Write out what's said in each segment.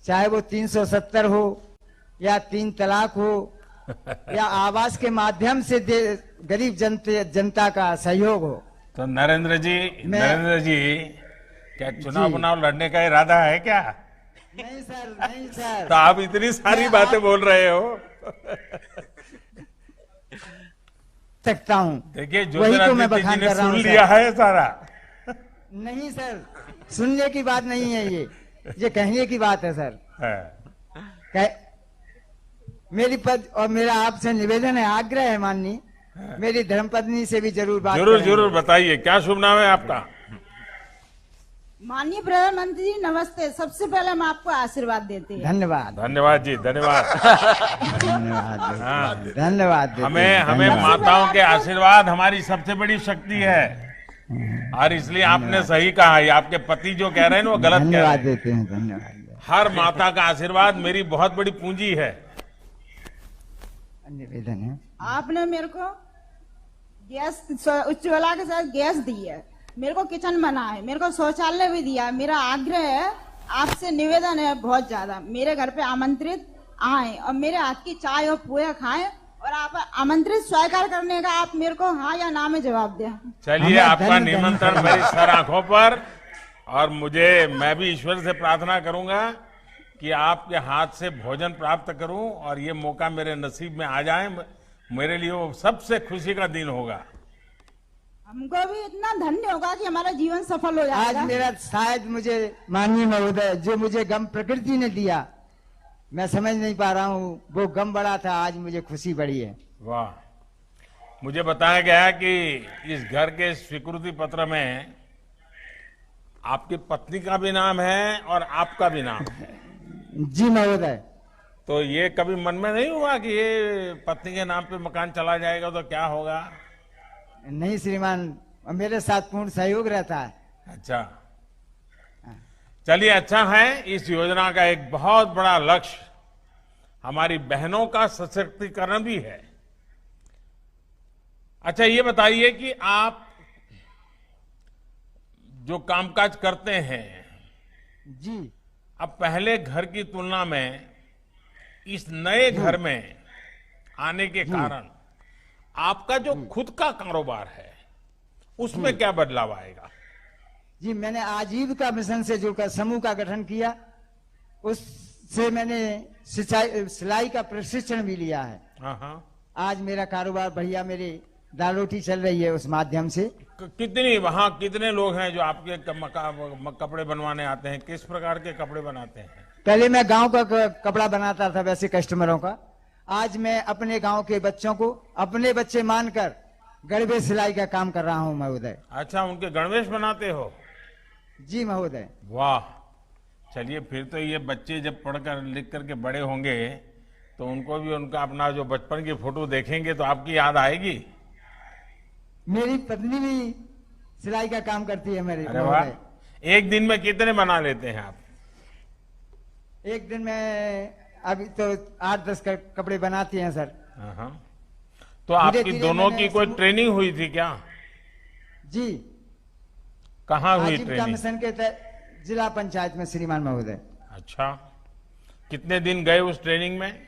चाहे वो 370 हो या 3 तलाक हो या आवास के माध्यम से गरीब जनता का सहयोग हो। तो नरेंद्र जी क्या चुनाव जी लड़ने का इरादा है क्या? नहीं सर, नहीं सर। तो आप इतनी सारी बातें बोल रहे हो। सकता हूँ, देखिए वही तो मैं ज्योतिरादित्य जी बखान ने कर रहा सुन हूँ लिया सर। है सारा। नहीं सर, सुनने की बात नहीं है ये कहने की बात है सर। है। कह, मेरी पद और मेरा आपसे निवेदन है, आग्रह है माननीय, मेरी धर्मपत्नी से भी जरूर बात जरूर करेंगे। जरूर बताइए, क्या शुभ नाम है आपका? माननीय प्रधानमंत्री जी नमस्ते। सबसे पहले हम आपको आशीर्वाद देते हैं। धन्यवाद, धन्यवाद जी, धन्यवाद। धन्यवाद, हाँ। धन्यवाद देते हमें हैं, हमें धन्यवाद। माताओं के आशीर्वाद हमारी सबसे बड़ी शक्ति है, और इसलिए आपने सही कहा, ये आपके पति जो कह रहे हैं ना वो गलत कह रहे धन्यवाद हैं। देते हैं, धन्यवाद। हर माता का आशीर्वाद मेरी बहुत बड़ी पूंजी है। निवेदन है, आपने मेरे को गैस, उज्ज्वला के साथ गैस दी है, मेरे को किचन बना है, मेरे को शौचालय भी दिया है। मेरा आग्रह है, आपसे निवेदन है बहुत ज्यादा, मेरे घर पे आमंत्रित आए और मेरे हाथ की चाय और पोहे खाएं, और आप आमंत्रित स्वीकार करने का आप मेरे को हाँ या ना में जवाब दें। चलिए, आपका निमंत्रण मेरी सर आंखों पर, और मैं भी ईश्वर से प्रार्थना करूंगा कि आपके हाथ से भोजन प्राप्त करूं और ये मौका मेरे नसीब में आ जाए। मेरे लिए वो सबसे खुशी का दिन होगा। हमको भी इतना धन्य होगा कि हमारा जीवन सफल हो जाएगा। आज मेरा शायद मुझे माननीय महोदय जो मुझे गम प्रकृति ने दिया, मैं समझ नहीं पा रहा हूँ, वो गम बड़ा था, आज मुझे खुशी बड़ी है। वाह। मुझे बताया गया कि इस घर के स्वीकृति पत्र में आपकी पत्नी का भी नाम है और आपका भी नाम है। जी महोदय। तो ये कभी मन में नहीं हुआ कि ये पत्नी के नाम पे मकान चला जाएगा तो क्या होगा? नहीं श्रीमान, मेरे साथ पूर्ण सहयोग रहता है। अच्छा, चलिए, अच्छा है। इस योजना का एक बहुत बड़ा लक्ष्य हमारी बहनों का सशक्तिकरण भी है। अच्छा, ये बताइए कि आप जो कामकाज करते हैं जी, अब पहले घर की तुलना में इस नए घर में आने के कारण आपका जो खुद का कारोबार है उसमें क्या बदलाव आएगा? जी, मैंने आजीविका मिशन से जुड़कर समूह का गठन किया, उससे मैंने सिलाई का प्रशिक्षण भी लिया है। हाँ हाँ। आज मेरा कारोबार बढ़िया, मेरी दाल रोटी चल रही है उस माध्यम से। वहां कितने लोग हैं जो आपके कपड़े बनवाने आते हैं? किस प्रकार के कपड़े बनाते हैं? पहले मैं गांव का कपड़ा बनाता था वैसे कस्टमरों का, आज मैं अपने गांव के बच्चों को अपने बच्चे मानकर गणवेश सिलाई का काम कर रहा हूं महोदय। अच्छा, उनके गणवेश बनाते हो? जी महोदय। वाह। चलिए, फिर तो ये बच्चे जब पढ़कर लिख करके बड़े होंगे तो उनको भी उनका अपना जो बचपन की फोटो देखेंगे तो आपकी याद आएगी। मेरी पत्नी भी सिलाई का काम करती है मेरी। अरे वाह। एक दिन में कितने बना लेते हैं आप? एक दिन में अभी तो 8-10 कपड़े बनाती हैं सर। हाँ। तो आपकी दोनों की कोई ट्रेनिंग हुई थी क्या? जी। कहाँ हुई आजीविका ट्रेनिंग? मिशन के तहत जिला पंचायत में श्रीमान महोदय। अच्छा, कितने दिन गए उस ट्रेनिंग में?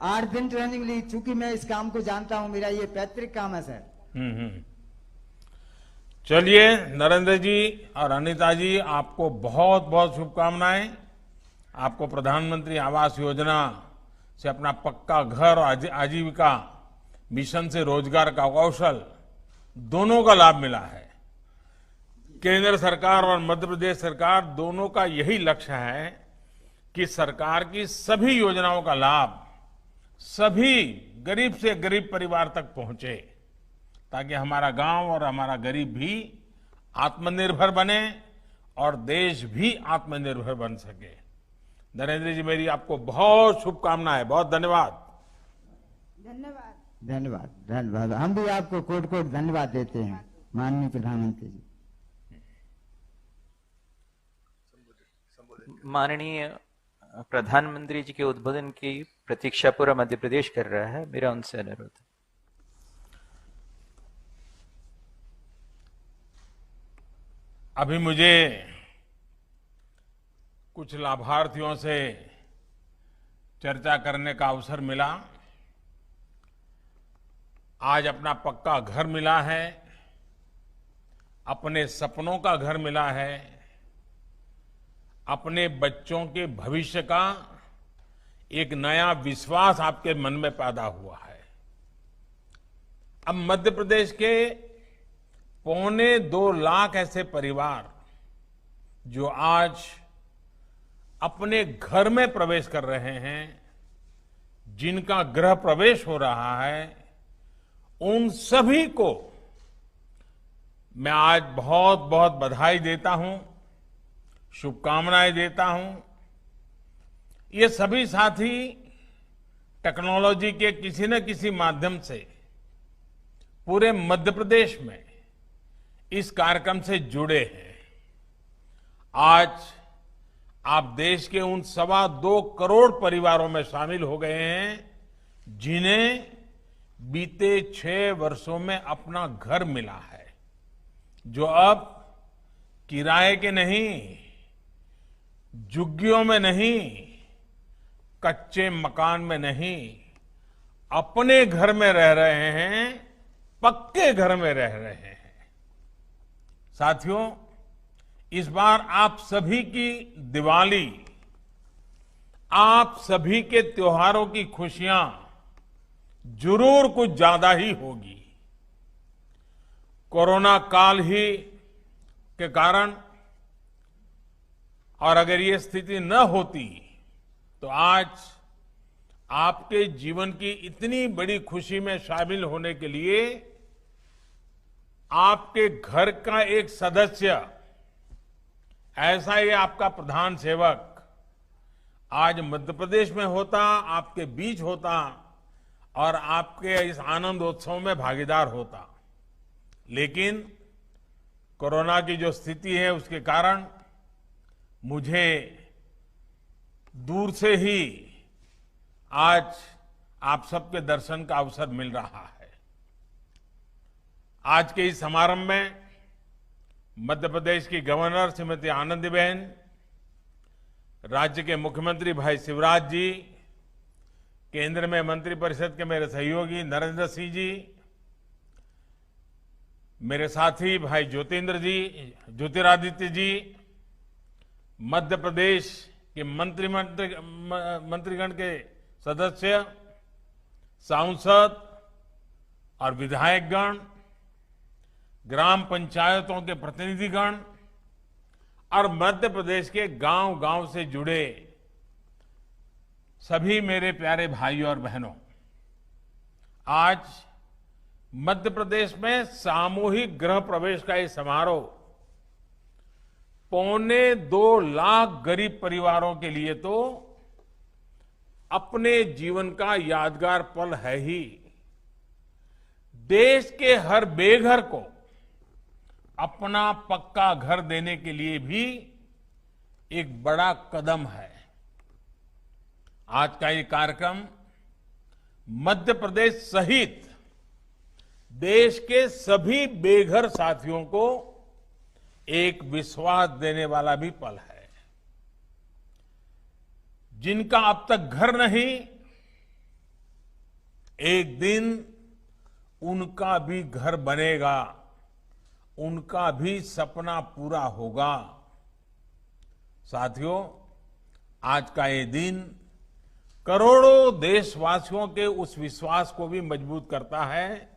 8 दिन ट्रेनिंग ली, चूंकि मैं इस काम को जानता हूं, मेरा ये पैतृक काम है सर। चलिए, नरेंद्र जी और अनिता जी, आपको बहुत बहुत शुभकामनाएं। आपको प्रधानमंत्री आवास योजना से अपना पक्का घर और आजीविका मिशन से रोजगार का कौशल दोनों का लाभ मिला है। केंद्र सरकार और मध्य प्रदेश सरकार दोनों का यही लक्ष्य है कि सरकार की सभी योजनाओं का लाभ सभी गरीब से गरीब परिवार तक पहुंचे, ताकि हमारा गांव और हमारा गरीब भी आत्मनिर्भर बने और देश भी आत्मनिर्भर बन सके। नरेंद्र जी, मेरी आपको बहुत शुभकामनाएं, बहुत धन्यवाद। धन्यवाद। धन्यवाद, धन्यवाद। हम भी आपको कोट कोट धन्यवाद देते हैं माननीय प्रधानमंत्री जी। माननीय प्रधानमंत्री जी के उद्बोधन की प्रतीक्षा पूरा मध्य प्रदेश कर रहा है। मेरा उनसे अनुरोध है। अभी मुझे कुछ लाभार्थियों से चर्चा करने का अवसर मिला। आज अपना पक्का घर मिला है, अपने सपनों का घर मिला है, अपने बच्चों के भविष्य का एक नया विश्वास आपके मन में पैदा हुआ है। अब मध्य प्रदेश के 2.25 लाख ऐसे परिवार जो आज अपने घर में प्रवेश कर रहे हैं, जिनका गृह प्रवेश हो रहा है, उन सभी को मैं आज बहुत बहुत बधाई देता हूं, शुभकामनाएं देता हूं। ये सभी साथी टेक्नोलॉजी के किसी न किसी माध्यम से पूरे मध्य प्रदेश में इस कार्यक्रम से जुड़े हैं। आज आप देश के उन 2.25 करोड़ परिवारों में शामिल हो गए हैं, जिन्हें बीते 6 वर्षों में अपना घर मिला है, जो अब किराए के नहीं, झुग्गियों में नहीं, कच्चे मकान में नहीं, अपने घर में रह रहे हैं, पक्के घर में रह रहे हैं। साथियों, इस बार आप सभी की दिवाली, आप सभी के त्योहारों की खुशियां जरूर कुछ ज्यादा ही होगी। कोरोना काल ही के कारण और अगर ये स्थिति न होती तो आज आपके जीवन की इतनी बड़ी खुशी में शामिल होने के लिए आपके घर का एक सदस्य, ऐसा ही आपका प्रधान सेवक आज मध्य प्रदेश में होता, आपके बीच होता और आपके इस आनंदोत्सव में भागीदार होता। लेकिन कोरोना की जो स्थिति है उसके कारण मुझे दूर से ही आज आप सबके दर्शन का अवसर मिल रहा है। आज के इस समारंभ में मध्य प्रदेश की गवर्नर श्रीमती आनंदीबेन, राज्य के मुख्यमंत्री भाई शिवराज जी, केंद्र में मंत्रिपरिषद के मेरे सहयोगी नरेंद्र सिंह जी, मेरे साथी भाई ज्योतिरादित्य जी, मध्य प्रदेश के मंत्रीगण के सदस्य, सांसद और विधायकगण, ग्राम पंचायतों के प्रतिनिधिगण और मध्य प्रदेश के गांव-गांव से जुड़े सभी मेरे प्यारे भाइयों और बहनों, आज मध्य प्रदेश में सामूहिक गृह प्रवेश का ये समारोह 2.25 लाख गरीब परिवारों के लिए तो अपने जीवन का यादगार पल है ही, देश के हर बेघर को अपना पक्का घर देने के लिए भी एक बड़ा कदम है। आज का ये कार्यक्रम मध्य प्रदेश सहित देश के सभी बेघर साथियों को एक विश्वास देने वाला भी पल है। जिनका अब तक घर नहीं, एक दिन उनका भी घर बनेगा, उनका भी सपना पूरा होगा। साथियों, आज का ये दिन करोड़ों देशवासियों के उस विश्वास को भी मजबूत करता है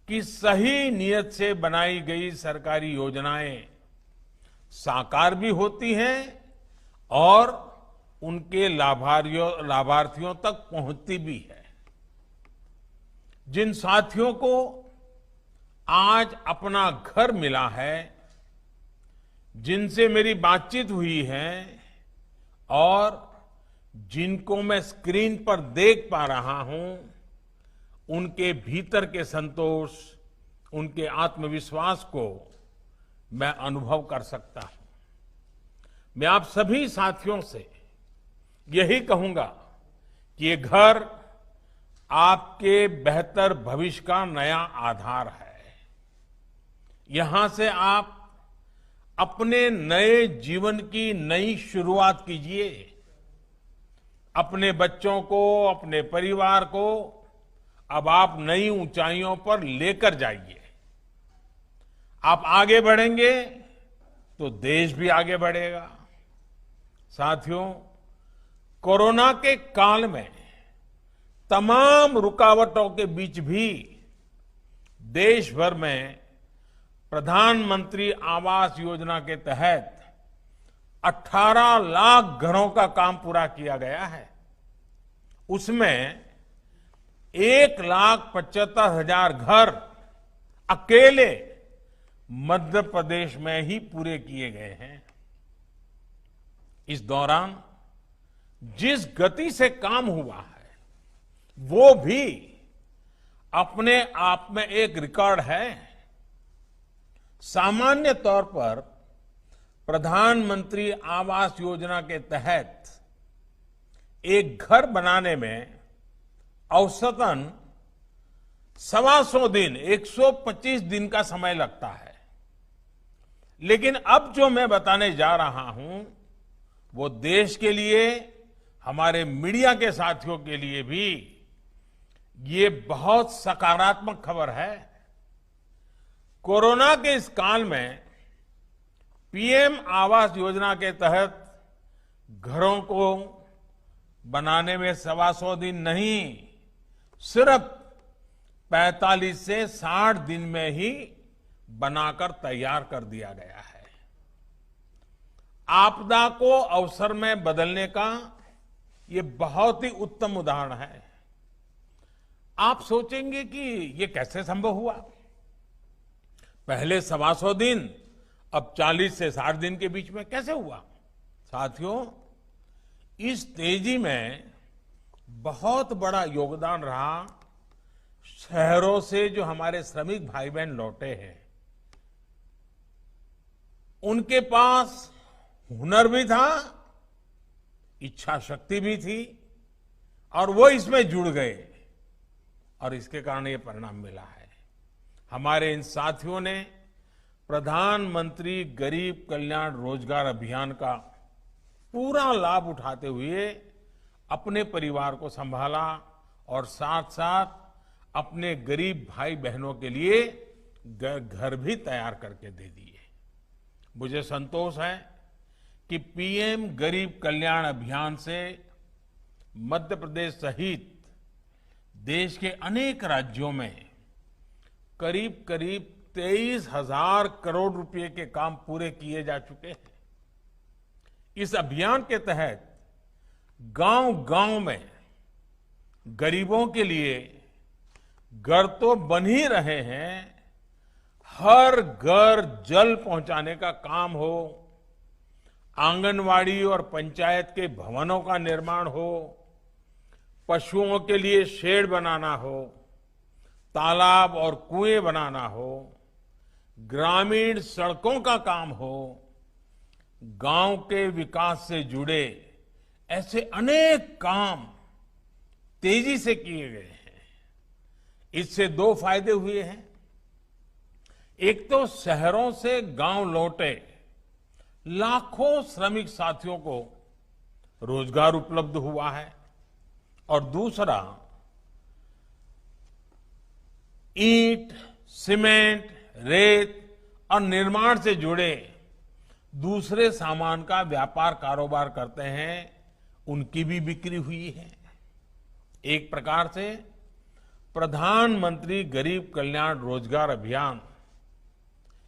कि सही नियत से बनाई गई सरकारी योजनाएं साकार भी होती हैं और उनके लाभार्थियों तक पहुंचती भी है। जिन साथियों को आज अपना घर मिला है, जिनसे मेरी बातचीत हुई है और जिनको मैं स्क्रीन पर देख पा रहा हूं, उनके भीतर के संतोष, उनके आत्मविश्वास को मैं अनुभव कर सकता हूं। मैं आप सभी साथियों से यही कहूंगा कि ये घर आपके बेहतर भविष्य का नया आधार है। यहां से आप अपने नए जीवन की नई शुरुआत कीजिए। अपने बच्चों को, अपने परिवार को अब आप नई ऊंचाइयों पर लेकर जाइए। आप आगे बढ़ेंगे तो देश भी आगे बढ़ेगा। साथियों, कोरोना के काल में तमाम रुकावटों के बीच भी देश भर में प्रधानमंत्री आवास योजना के तहत 18 लाख घरों का काम पूरा किया गया है। उसमें 1,75,000 घर अकेले मध्य प्रदेश में ही पूरे किए गए हैं। इस दौरान जिस गति से काम हुआ है वो भी अपने आप में एक रिकॉर्ड है। सामान्य तौर पर प्रधानमंत्री आवास योजना के तहत एक घर बनाने में औसतन 125 दिन 125 दिन का समय लगता है। लेकिन अब जो मैं बताने जा रहा हूं वो देश के लिए, हमारे मीडिया के साथियों के लिए भी ये बहुत सकारात्मक खबर है। कोरोना के इस काल में पीएम आवास योजना के तहत घरों को बनाने में 125 दिन नहीं, सिर्फ 45 से 60 दिन में ही बनाकर तैयार कर दिया गया है। आपदा को अवसर में बदलने का ये बहुत ही उत्तम उदाहरण है। आप सोचेंगे कि ये कैसे संभव हुआ? पहले 125 दिन, अब 40 से 60 दिन के बीच में कैसे हुआ? साथियों, इस तेजी में बहुत बड़ा योगदान रहा शहरों से जो हमारे श्रमिक भाई बहन लौटे हैं। उनके पास हुनर भी था, इच्छा शक्ति भी थी और वो इसमें जुड़ गए और इसके कारण ये परिणाम मिला है। हमारे इन साथियों ने प्रधानमंत्री गरीब कल्याण रोजगार अभियान का पूरा लाभ उठाते हुए अपने परिवार को संभाला और साथ साथ अपने गरीब भाई बहनों के लिए घर भी तैयार करके दे दिए। मुझे संतोष है कि पीएम गरीब कल्याण अभियान से मध्य प्रदेश सहित देश के अनेक राज्यों में करीब करीब 23,000 करोड़ रुपए के काम पूरे किए जा चुके हैं। इस अभियान के तहत गांव-गांव में गरीबों के लिए घर तो बन ही रहे हैं, हर घर जल पहुंचाने का काम हो, आंगनवाड़ी और पंचायत के भवनों का निर्माण हो, पशुओं के लिए शेड बनाना हो, तालाब और कुएं बनाना हो, ग्रामीण सड़कों का काम हो, गांव के विकास से जुड़े ऐसे अनेक काम तेजी से किए गए हैं। इससे 2 फायदे हुए हैं। एक तो शहरों से गांव लौटे लाखों श्रमिक साथियों को रोजगार उपलब्ध हुआ है और दूसरा ईंट, सीमेंट, रेत और निर्माण से जुड़े दूसरे सामान का व्यापार कारोबार करते हैं, उनकी भी बिक्री हुई है। एक प्रकार से प्रधानमंत्री गरीब कल्याण रोजगार अभियान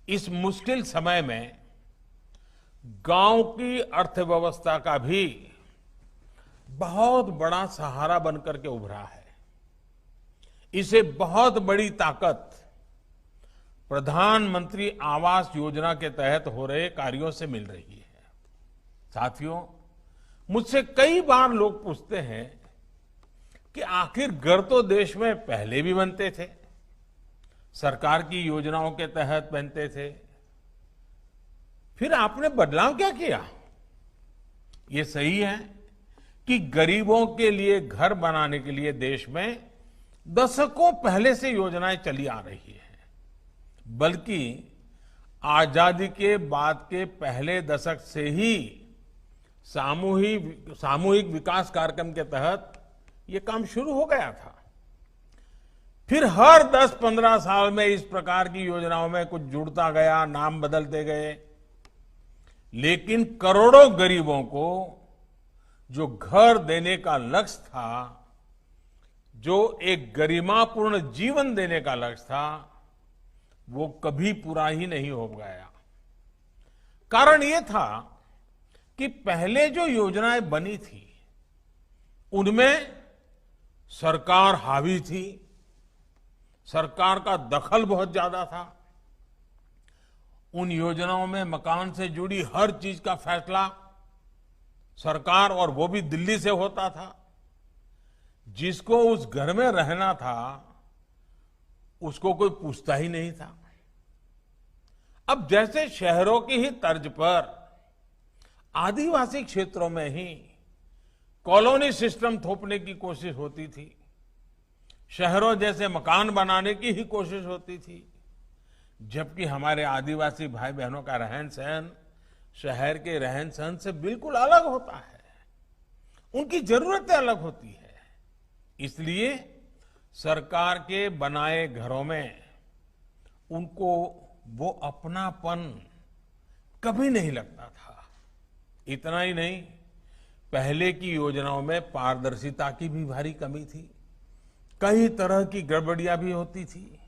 इस मुश्किल समय में गांव की अर्थव्यवस्था का भी बहुत बड़ा सहारा बनकर के उभरा है। इसे बहुत बड़ी ताकत प्रधानमंत्री आवास योजना के तहत हो रहे कार्यों से मिल रही है। साथियों, मुझसे कई बार लोग पूछते हैं कि आखिर घर तो देश में पहले भी बनते थे, सरकार की योजनाओं के तहत बनते थे, फिर आपने बदलाव क्या किया? ये सही है कि गरीबों के लिए घर बनाने के लिए देश में दशकों पहले से योजनाएं चली आ रही है, बल्कि आजादी के बाद के पहले दशक से ही सामूहिक विकास कार्यक्रम के तहत ये काम शुरू हो गया था। फिर हर 10-15 साल में इस प्रकार की योजनाओं में कुछ जुड़ता गया, नाम बदलते गए, लेकिन करोड़ों गरीबों को जो घर देने का लक्ष्य था, जो एक गरिमापूर्ण जीवन देने का लक्ष्य था, वो कभी पूरा ही नहीं हो गया। कारण ये था कि पहले जो योजनाएं बनी थी उनमें सरकार हावी थी, सरकार का दखल बहुत ज्यादा था। उन योजनाओं में मकान से जुड़ी हर चीज का फैसला सरकार, और वो भी दिल्ली से होता था। जिसको उस घर में रहना था उसको कोई पूछता ही नहीं था। अब जैसे शहरों की ही तर्ज पर आदिवासी क्षेत्रों में ही कॉलोनी सिस्टम थोपने की कोशिश होती थी, शहरों जैसे मकान बनाने की ही कोशिश होती थी, जबकि हमारे आदिवासी भाई बहनों का रहन सहन शहर के रहन सहन से बिल्कुल अलग होता है। उनकी जरूरतें अलग होती है। इसलिए सरकार के बनाए घरों में उनको वो अपनापन कभी नहीं लगता था। इतना ही नहीं, पहले की योजनाओं में पारदर्शिता की भी भारी कमी थी, कई तरह की गड़बड़ियां भी होती थी।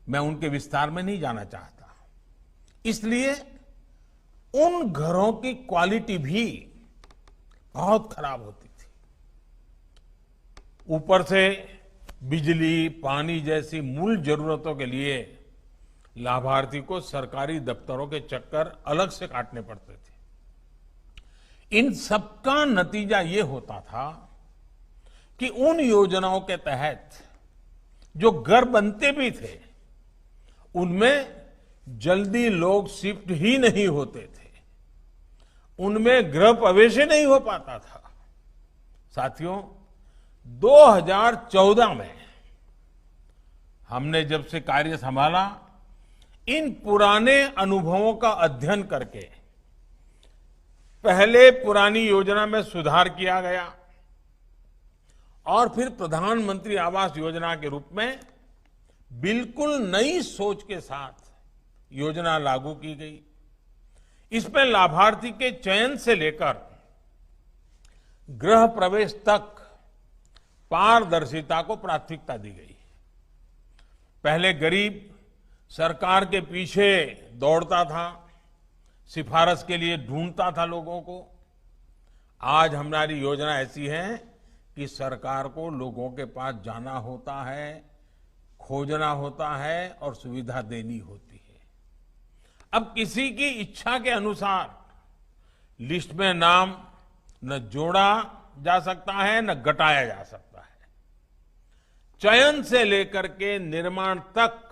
मैं उनके विस्तार में नहीं जाना चाहता। इसलिए उन घरों की क्वालिटी भी बहुत खराब होती थी। ऊपर से बिजली, पानी जैसी मूल जरूरतों के लिए लाभार्थी को सरकारी दफ्तरों के चक्कर अलग से काटने पड़ते थे। इन सबका नतीजा ये होता था कि उन योजनाओं के तहत जो घर बनते भी थे उनमें जल्दी लोग शिफ्ट ही नहीं होते थे, उनमें गृह प्रवेश ही नहीं हो पाता था। साथियों, 2014 में हमने जब से कार्य संभाला, इन पुराने अनुभवों का अध्ययन करके पहले पुरानी योजना में सुधार किया गया और फिर प्रधानमंत्री आवास योजना के रूप में बिल्कुल नई सोच के साथ योजना लागू की गई। इसमें लाभार्थी के चयन से लेकर गृह प्रवेश तक पारदर्शिता को प्राथमिकता दी गई। पहले गरीब सरकार के पीछे दौड़ता था, सिफारिश के लिए ढूंढता था लोगों को। आज हमारी योजना ऐसी है कि सरकार को लोगों के पास जाना होता है, खोजना होता है और सुविधा देनी होती है। अब किसी की इच्छा के अनुसार लिस्ट में नाम न जोड़ा जा सकता है न घटाया जा सकता है। चयन से लेकर के निर्माण तक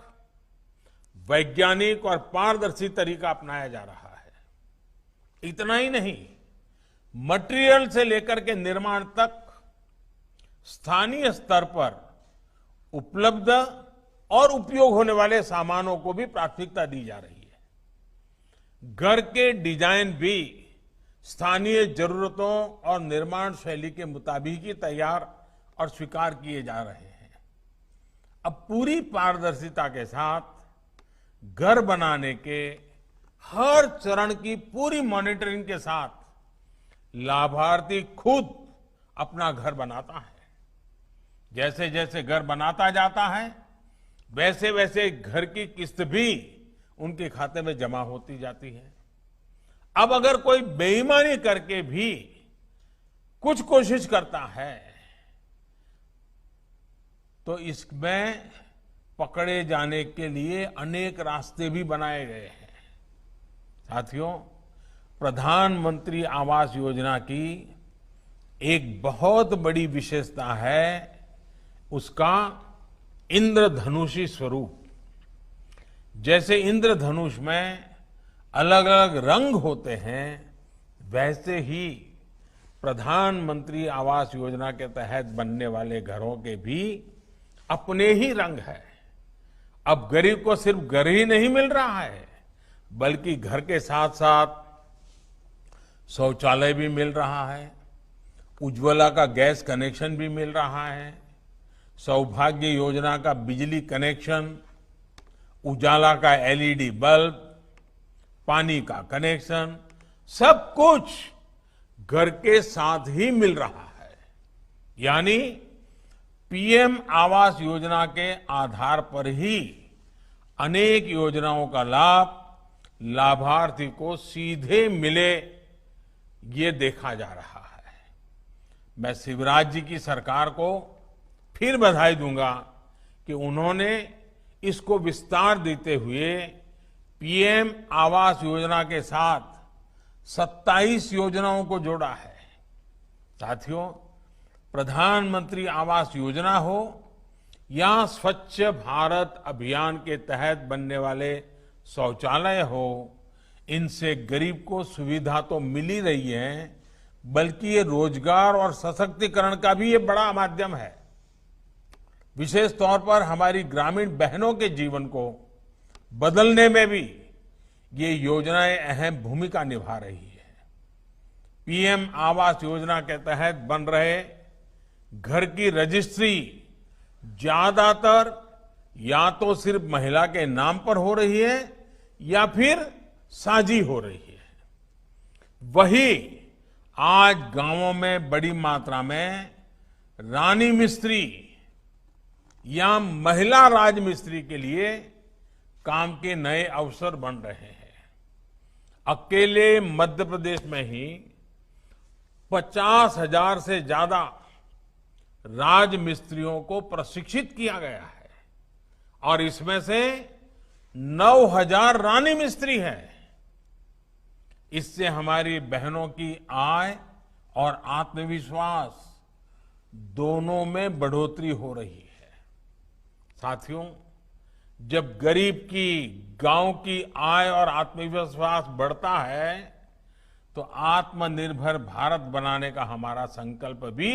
वैज्ञानिक और पारदर्शी तरीका अपनाया जा रहा है। इतना ही नहीं, मटेरियल से लेकर के निर्माण तक स्थानीय स्तर पर उपलब्ध और उपयोग होने वाले सामानों को भी प्राथमिकता दी जा रही है। घर के डिजाइन भी स्थानीय जरूरतों और निर्माण शैली के मुताबिक ही तैयार और स्वीकार किए जा रहे हैं। अब पूरी पारदर्शिता के साथ घर बनाने के हर चरण की पूरी मॉनिटरिंग के साथ लाभार्थी खुद अपना घर बनाता है। जैसे जैसे घर बनाता जाता है वैसे वैसे घर की किस्त भी उनके खाते में जमा होती जाती है। अब अगर कोई बेईमानी करके भी कुछ कोशिश करता है तो इसमें पकड़े जाने के लिए अनेक रास्ते भी बनाए गए हैं। साथियों, प्रधानमंत्री आवास योजना की एक बहुत बड़ी विशेषता है उसका इंद्रधनुषी स्वरूप। जैसे इंद्रधनुष में अलग अलग रंग होते हैं, वैसे ही प्रधानमंत्री आवास योजना के तहत बनने वाले घरों के भी अपने ही रंग है। अब गरीब को सिर्फ घर ही नहीं मिल रहा है, बल्कि घर के साथ साथ शौचालय भी मिल रहा है, उज्ज्वला का गैस कनेक्शन भी मिल रहा है, सौभाग्य योजना का बिजली कनेक्शन, उजाला का एलईडी बल्ब, पानी का कनेक्शन, सब कुछ घर के साथ ही मिल रहा है। यानी पीएम आवास योजना के आधार पर ही अनेक योजनाओं का लाभ लाभार्थी को सीधे मिले, ये देखा जा रहा है। मैं शिवराज जी की सरकार को फिर बधाई दूंगा कि उन्होंने इसको विस्तार देते हुए पीएम आवास योजना के साथ 27 योजनाओं को जोड़ा है। साथियों, प्रधानमंत्री आवास योजना हो या स्वच्छ भारत अभियान के तहत बनने वाले शौचालय हो, इनसे गरीब को सुविधा तो मिल ही रही है, बल्कि ये रोजगार और सशक्तिकरण का भी ये बड़ा माध्यम है। विशेष तौर पर हमारी ग्रामीण बहनों के जीवन को बदलने में भी ये योजनाएं अहम भूमिका निभा रही है। पीएम आवास योजना के तहत बन रहे घर की रजिस्ट्री ज्यादातर या तो सिर्फ महिला के नाम पर हो रही है या फिर साझी हो रही है। वही आज गांवों में बड़ी मात्रा में रानी मिस्त्री या महिला राजमिस्त्री के लिए काम के नए अवसर बन रहे हैं। अकेले मध्य प्रदेश में ही 50,000 से ज्यादा राजमिस्त्रियों को प्रशिक्षित किया गया है और इसमें से 9,000 रानी मिस्त्री हैं। इससे हमारी बहनों की आय और आत्मविश्वास दोनों में बढ़ोतरी हो रही है। साथियों, जब गरीब की, गांव की आय और आत्मविश्वास बढ़ता है तो आत्मनिर्भर भारत बनाने का हमारा संकल्प भी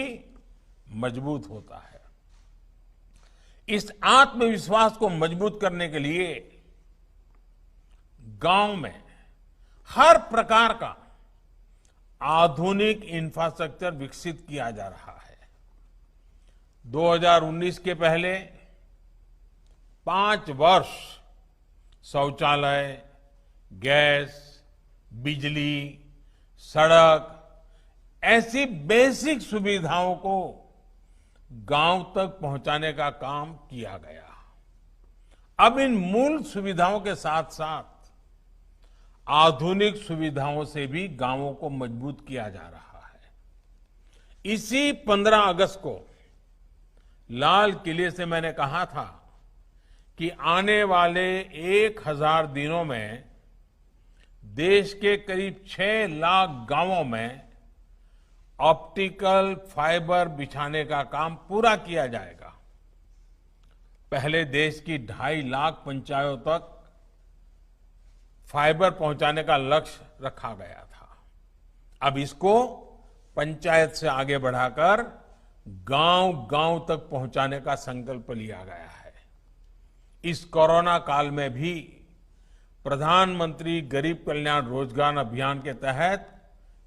मजबूत होता है। इस आत्मविश्वास को मजबूत करने के लिए गांव में हर प्रकार का आधुनिक इंफ्रास्ट्रक्चर विकसित किया जा रहा है। 2019 के पहले 5 वर्ष शौचालय, गैस, बिजली, सड़क ऐसी बेसिक सुविधाओं को गांव तक पहुंचाने का काम किया गया। अब इन मूल सुविधाओं के साथ साथ आधुनिक सुविधाओं से भी गांवों को मजबूत किया जा रहा है। इसी 15 अगस्त को लाल किले से मैंने कहा था कि आने वाले 1000 दिनों में देश के करीब 6 लाख गांवों में ऑप्टिकल फाइबर बिछाने का काम पूरा किया जाएगा। पहले देश की 2.5 लाख पंचायतों तक फाइबर पहुंचाने का लक्ष्य रखा गया था। अब इसको पंचायत से आगे बढ़ाकर गांव-गांव तक पहुंचाने का संकल्प लिया गया है। इस कोरोना काल में भी प्रधानमंत्री गरीब कल्याण रोजगार अभियान के तहत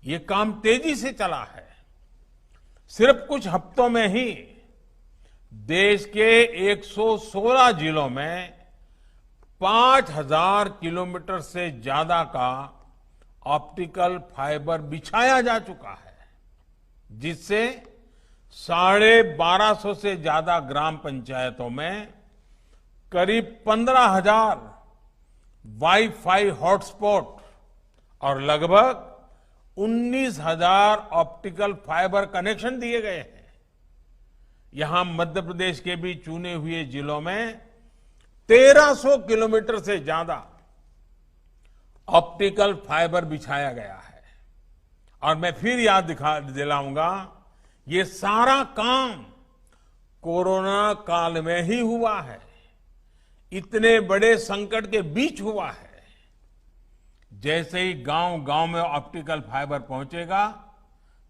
ये काम तेजी से चला है। सिर्फ कुछ हफ्तों में ही देश के 116 जिलों में 5,000 किलोमीटर से ज्यादा का ऑप्टिकल फाइबर बिछाया जा चुका है, जिससे 1250 से ज्यादा ग्राम पंचायतों में करीब 15,000 वाईफाई हॉटस्पॉट और लगभग 19,000 ऑप्टिकल फाइबर कनेक्शन दिए गए हैं। यहां मध्य प्रदेश के भी चुने हुए जिलों में 1300 किलोमीटर से ज्यादा ऑप्टिकल फाइबर बिछाया गया है। और मैं फिर याद दिलाऊंगा, ये सारा काम कोरोना काल में ही हुआ है, इतने बड़े संकट के बीच हुआ है। जैसे ही गांव-गांव में ऑप्टिकल फाइबर पहुंचेगा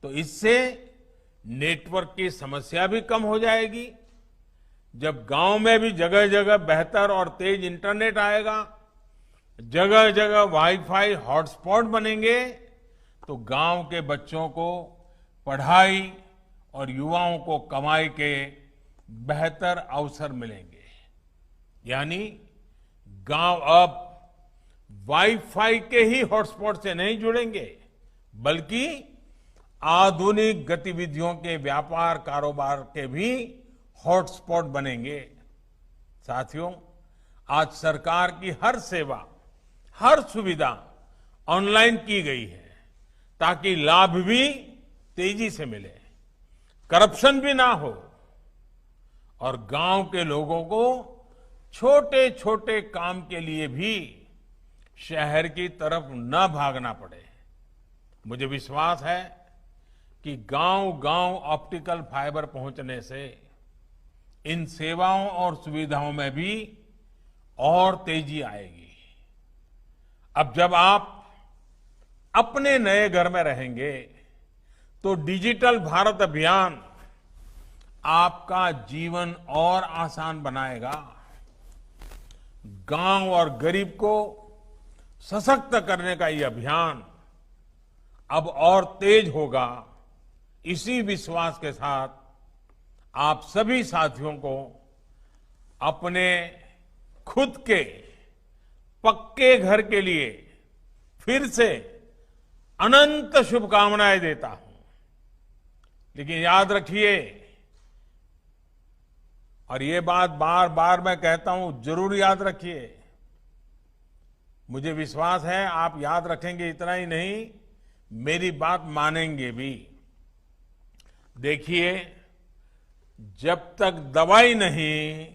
तो इससे नेटवर्क की समस्या भी कम हो जाएगी। जब गांव में भी जगह जगह बेहतर और तेज इंटरनेट आएगा जगह जगह वाईफाई हॉटस्पॉट बनेंगे तो गांव के बच्चों को पढ़ाई और युवाओं को कमाई के बेहतर अवसर मिलेंगे। यानी गांव अब वाईफाई के ही हॉटस्पॉट से नहीं जुड़ेंगे, बल्कि आधुनिक गतिविधियों के व्यापार कारोबार के भी हॉटस्पॉट बनेंगे। साथियों, आज सरकार की हर सेवा, हर सुविधा ऑनलाइन की गई है ताकि लाभ भी तेजी से मिले, करप्शन भी ना हो और गांव के लोगों को छोटे छोटे काम के लिए भी शहर की तरफ न भागना पड़े। मुझे विश्वास है कि गांव गांव ऑप्टिकल फाइबर पहुंचने से इन सेवाओं और सुविधाओं में भी और तेजी आएगी। अब जब आप अपने नए घर में रहेंगे तो डिजिटल भारत अभियान आपका जीवन और आसान बनाएगा। गांव और गरीब को सशक्त करने का ये अभियान अब और तेज होगा। इसी विश्वास के साथ आप सभी साथियों को अपने खुद के पक्के घर के लिए फिर से अनंत शुभकामनाएं देता हूं। लेकिन याद रखिए, और ये बात बार बार मैं कहता हूं, जरूर याद रखिए, मुझे विश्वास है आप याद रखेंगे, इतना ही नहीं मेरी बात मानेंगे भी। देखिए, जब तक दवाई नहीं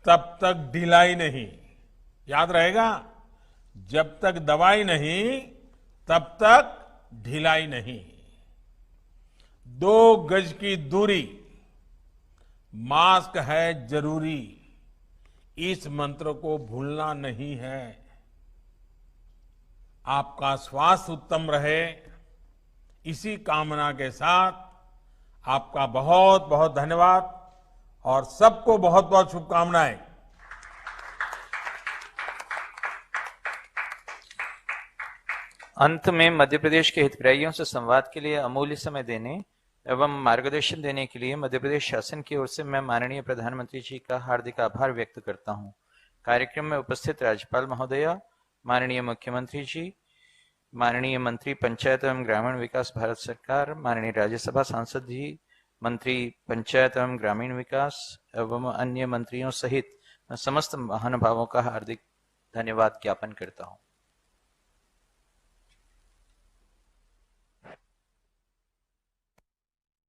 तब तक ढिलाई नहीं। याद रहेगा, जब तक दवाई नहीं तब तक ढिलाई नहीं। 2 गज की दूरी, मास्क है जरूरी, इस मंत्र को भूलना नहीं है। आपका स्वास्थ्य उत्तम रहे, इसी कामना के साथ आपका बहुत बहुत धन्यवाद और सबको बहुत बहुत शुभकामनाएं। अंत में मध्य प्रदेश के हितग्राहियों से संवाद के लिए अमूल्य समय देने एवं मार्गदर्शन देने के लिए मध्य प्रदेश शासन की ओर से मैं माननीय प्रधानमंत्री जी का हार्दिक आभार व्यक्त करता हूं। कार्यक्रम में उपस्थित राज्यपाल महोदया, माननीय मुख्यमंत्री जी, माननीय मंत्री पंचायत एवं ग्रामीण विकास भारत सरकार, माननीय राज्यसभा सांसद जी, मंत्री पंचायत एवं ग्रामीण विकास एवं अन्य मंत्रियों सहित मैं समस्त महानुभावों का हार्दिक धन्यवाद ज्ञापन करता हूं।